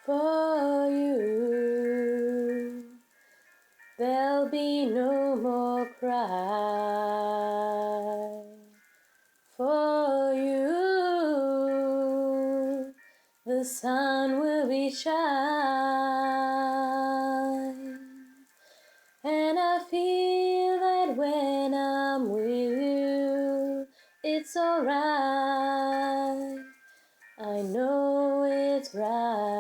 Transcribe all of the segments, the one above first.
for you. There'll be no more cry for you. The sun will be shine, and I feel that when I'm with you, it's alright. I know it's right.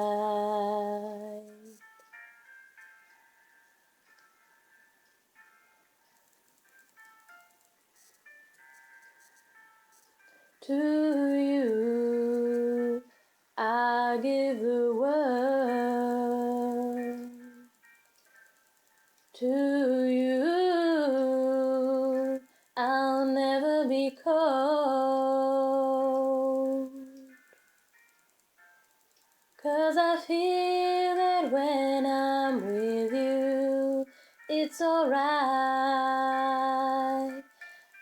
To you, I give the world. To you, I'll never be cold. 'Cause I feel that when I'm with you, it's alright.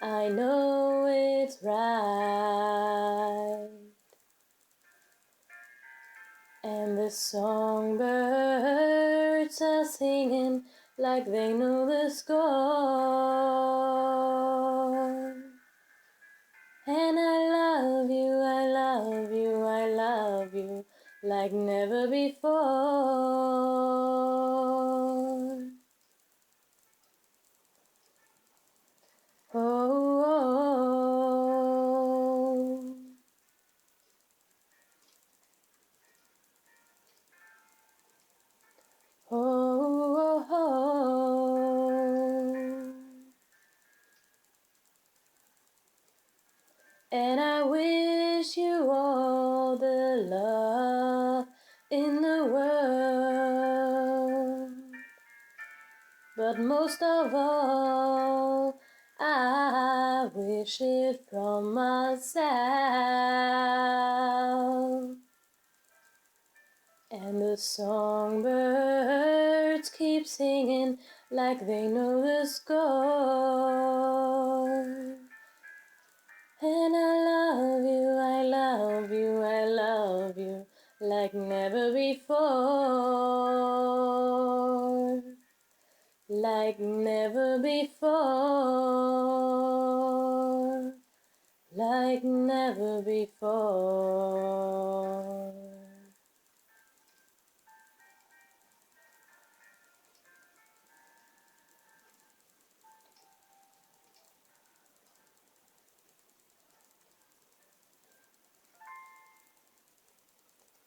I know it's right. And the songbirds are singing like they know the score. And I love you, I love you, I love you like never before. Oh, oh, oh, oh, oh. And I wish you all the love in the world. But most of all, I wish it from myself. And the songbirds keep singing like they know the score. And I love you, I love you, I love you like never before. Like never before. Like never before.